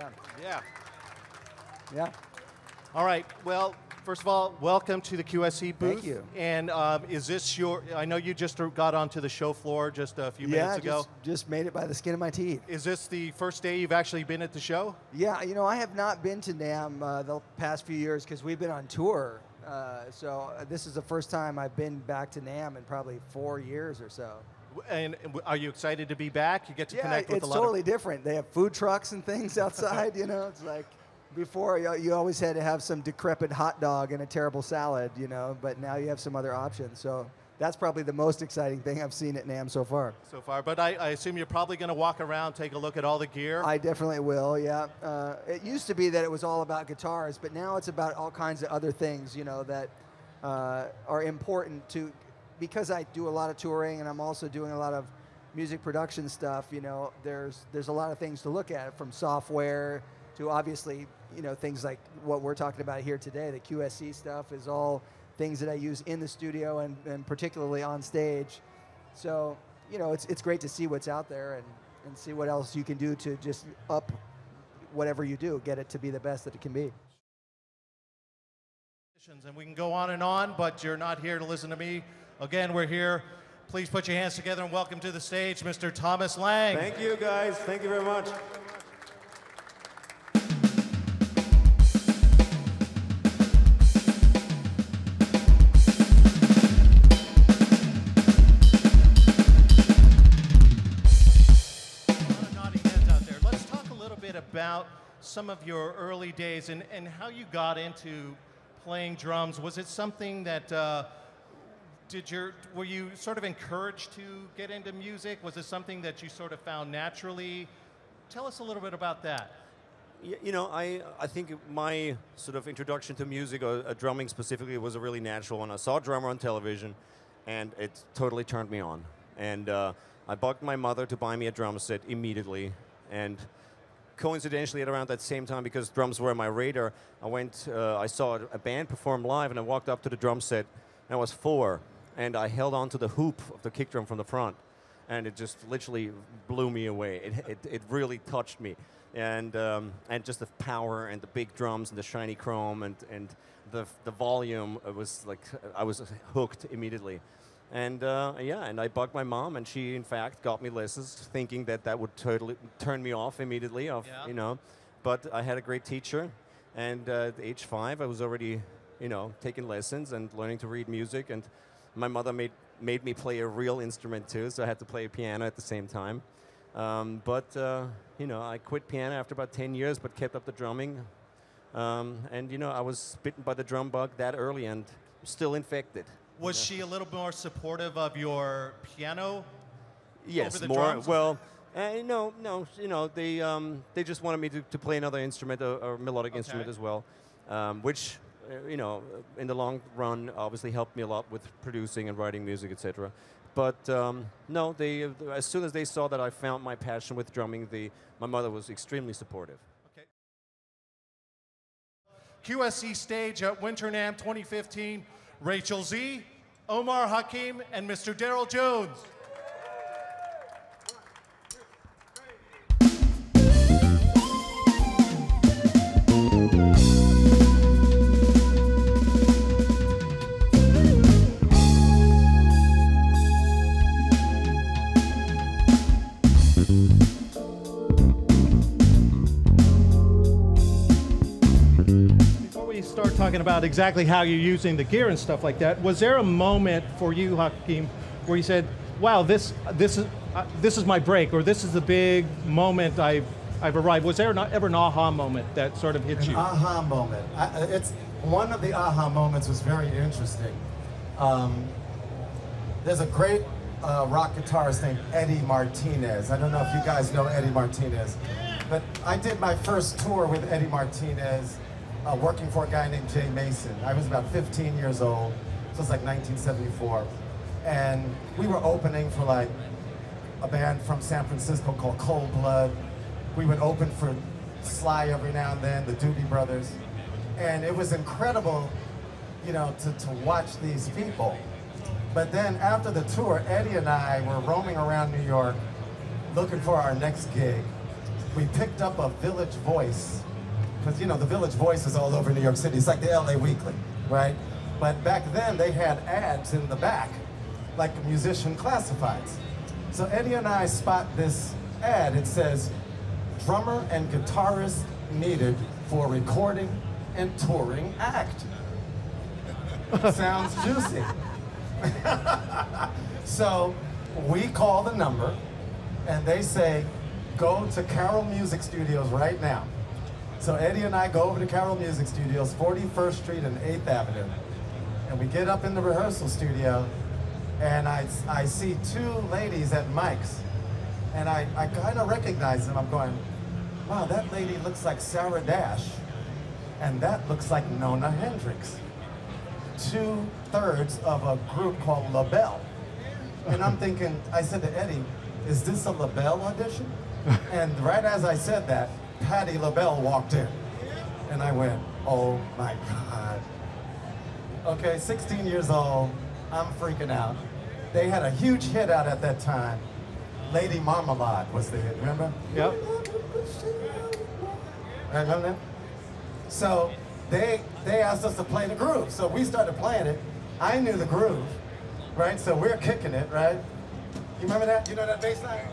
Yeah. Yeah. Yeah. All right. Well, first of all, welcome to the QSC booth. Thank you. And is this your, I know you just got onto the show floor just a few minutes ago. Just made it by the skin of my teeth. Is this the first day you've actually been at the show? Yeah, you know, I have not been to NAMM the past few years because we've been on tour. So this is the first time I've been back to NAMM in probably 4 years or so. And are you excited to be back? You get to connect with a lot it's totally different. They have food trucks and things outside, you know. It's like before you always had to have some decrepit hot dog and a terrible salad, you know, but now you have some other options. So that's probably the most exciting thing I've seen at NAMM so far. But I assume you're probably going to walk around, take a look at all the gear? I definitely will, yeah. It used to be that it was all about guitars, but now it's about all kinds of other things, you know, that are important to, because I do a lot of touring and I'm also doing a lot of music production stuff, you know, there's a lot of things to look at, from software to obviously, you know, things like what we're talking about here today. The QSC stuff is all things that I use in the studio and particularly on stage. So, you know, it's great to see what's out there and see what else you can do to just up whatever you do, get it to be the best that it can be. And we can go on, but you're not here to listen to me. Again, we're here. Please put your hands together and welcome to the stage, Mr. Thomas Lang. Thank you, guys. Thank you very much. About some of your early days and how you got into playing drums. Was it something that were you sort of encouraged to get into music? Was it something that you sort of found naturally? Tell us a little bit about that. You know, I think my sort of introduction to music, or drumming specifically, was a really natural one. I saw a drummer on television and it totally turned me on. And I bugged my mother to buy me a drum set immediately. And coincidentally, at around that same time, because drums were on my radar, I saw a band perform live, and I walked up to the drum set, and I was 4, and I held on to the hoop of the kick drum from the front, and it just literally blew me away. It really touched me, and just the power and the big drums and the shiny chrome and the volume, it was like I was hooked immediately. And yeah, and I bugged my mom, and she, in fact, got me lessons, thinking that would totally turn me off immediately, you know. But I had a great teacher, and at age 5, I was already, you know, taking lessons and learning to read music. And my mother made me play a real instrument too, so I had to play a piano at the same time. You know, I quit piano after about 10 years, but kept up the drumming. And you know, I was bitten by the drum bug that early, and still infected. Was she a little more supportive of your piano? Yes, over the more. drums? Well, no. You know, they just wanted me to play another instrument, or melodic instrument as well, which you know, in the long run, obviously helped me a lot with producing and writing music, etc. But no, as soon as they saw that I found my passion with drumming, my mother was extremely supportive. Okay. QSC stage at WNAMM 2015. Rachel Z, Omar Hakim, and Mr. Daryl Jones. Start talking about exactly how you're using the gear and stuff like that. Was there a moment for you, Hakim, where you said, "Wow, this is my break," or "This is the big moment I've arrived"? Was there ever an aha moment that sort of hit you? An aha moment. It's one of the aha moments was very interesting. There's a great rock guitarist named Eddie Martinez. I don't know if you guys know Eddie Martinez, but I did my first tour with Eddie Martinez. Working for a guy named Jay Mason. I was about 15 years old, so it was like 1974. And we were opening for like a band from San Francisco called Cold Blood. We would open for Sly every now and then, the Doobie Brothers. And it was incredible, you know, to watch these people. But then after the tour, Eddie and I were roaming around New York looking for our next gig. we picked up a Village Voice, because you know the Village Voice is all over New York City. It's like the LA Weekly, right? But back then they had ads in the back, like musician classifieds. So Eddie and I spot this ad. It says, drummer and guitarist needed for recording and touring act. Sounds juicy. So we call the number and they say, go to Carroll Music Studios right now. So Eddie and I go over to Carroll Music Studios, 41st Street and 8th Avenue. And we get up in the rehearsal studio and I see two ladies at mics. And I kind of recognize them. I'm going, wow, that lady looks like Sarah Dash. And that looks like Nona Hendrix. 2/3 of a group called La Belle. And I'm thinking, I said to Eddie, is this a La Belle audition? And right as I said that, Patti LaBelle walked in. And I went, oh my God. Okay, 16 years old, I'm freaking out. They had a huge hit out at that time. Lady Marmalade was the hit, remember? Yep. Remember that? So they asked us to play the groove. So we started playing it. I knew the groove, right? So we're kicking it, right? You remember that? You know that bass line?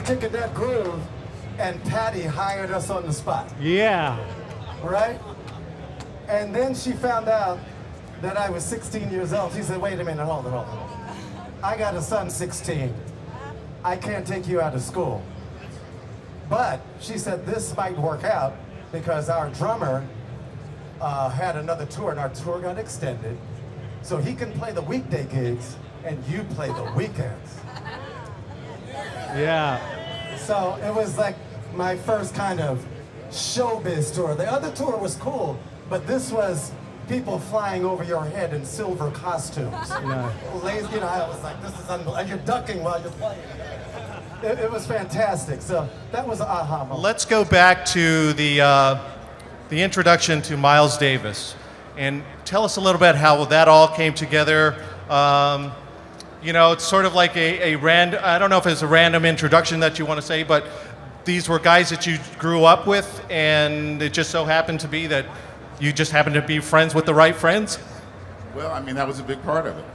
Kicking that groove, and Patti hired us on the spot. Yeah. Right? And then she found out that I was 16 years old. She said, wait a minute, hold on. I got a son 16. I can't take you out of school. But she said this might work out because our drummer had another tour and our tour got extended. So he can play the weekday gigs and you play the weekends. Yeah. So it was like my first kind of showbiz tour. The other tour was cool, but this was people flying over your head in silver costumes. Yeah. Lazy, you know, I was like, this is unbelievable. And you're ducking while you're playing. It was fantastic. So that was an aha moment. Let's go back to the introduction to Miles Davis. And tell us a little bit how that all came together. You know, it's sort of like a random, I don't know if it's a random introduction that you want to say, but these were guys that you grew up with, and it just so happened to be that you just happened to be friends with the right friends? Well, I mean, that was a big part of it.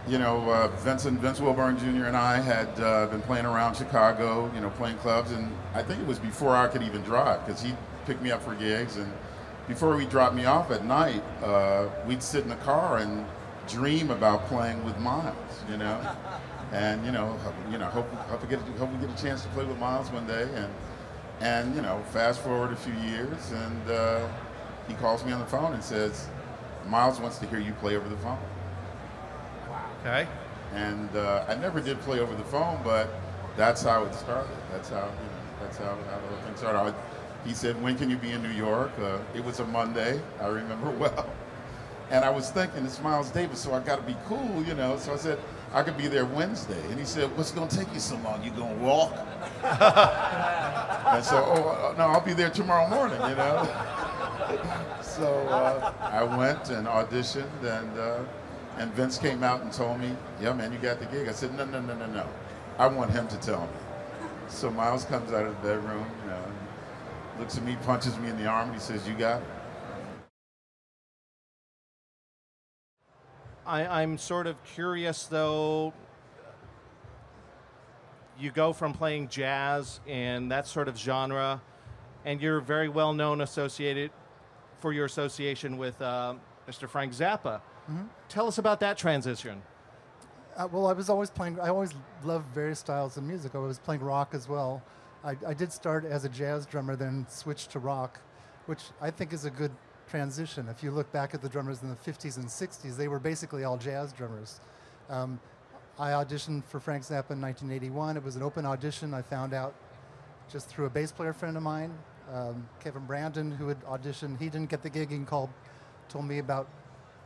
You know, Vince Wilburn Jr. and I had been playing around Chicago, you know, playing clubs, and I think it was before I could even drive, because he picked me up for gigs, and before he dropped me off at night, we'd sit in the car and dream about playing with Miles, you know, and hope we get a chance to play with Miles one day, and you know, fast forward a few years, and he calls me on the phone and says, Miles wants to hear you play over the phone. Okay. And I never did play over the phone, but that's how it started. That's how the whole thing started. He said, when can you be in New York? It was a Monday, I remember well. And I was thinking, it's Miles Davis, so I got to be cool, you know. So I said, I could be there Wednesday. And he said, what's going to take you so long? You going to walk? And so, oh, no, I'll be there tomorrow morning, you know. So I went and auditioned, and Vince came out and told me, yeah, man, you got the gig. I said, no. I want him to tell me. So Miles comes out of the bedroom, you know, looks at me, punches me in the arm, and he says, you got it. I'm sort of curious, though. You go from playing jazz and that sort of genre, and you're very well known associated for your association with Mr. Frank Zappa. Mm-hmm. Tell us about that transition. Well, I was always playing. I always loved various styles of music. I was playing rock as well. I did start as a jazz drummer, then switched to rock, which I think is a good transition. If you look back at the drummers in the 50s and 60s, they were basically all jazz drummers. I auditioned for Frank Zappa in 1981. It was an open audition. I found out just through a bass player friend of mine, Kevin Brandon, who had auditioned. He didn't get the gig and told me about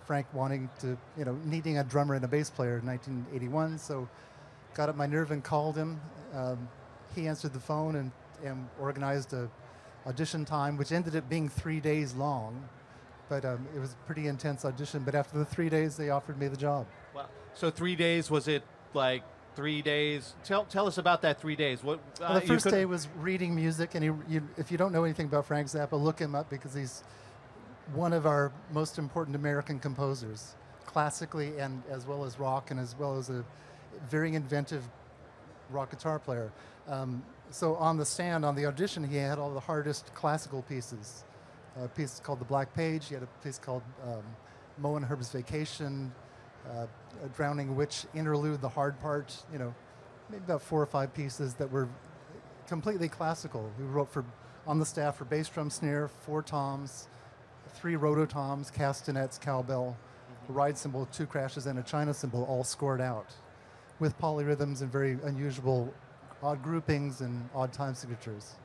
Frank wanting to, needing a drummer and a bass player in 1981. So got up my nerve and called him. He answered the phone and organized a audition time, which ended up being 3 days long. But it was a pretty intense audition. But after the 3 days, they offered me the job. Wow. So 3 days, was it like 3 days? Tell us about that 3 days. What? Well, the first day was reading music, and if you don't know anything about Frank Zappa, look him up because he's one of our most important American composers, classically and as well as rock, and as well as a very inventive rock guitar player. So on the stand, on the audition, he had all the hardest classical pieces. A piece called The Black Page. He had a piece called Moe and Herb's Vacation, a Drowning Witch interlude, the hard part, maybe about 4 or 5 pieces that were completely classical. We wrote on the staff for bass drum snare, 4 toms, 3 rototoms, castanets, cowbell, a ride cymbal, 2 crashes, and a china cymbal, all scored out with polyrhythms and very unusual odd groupings and odd time signatures.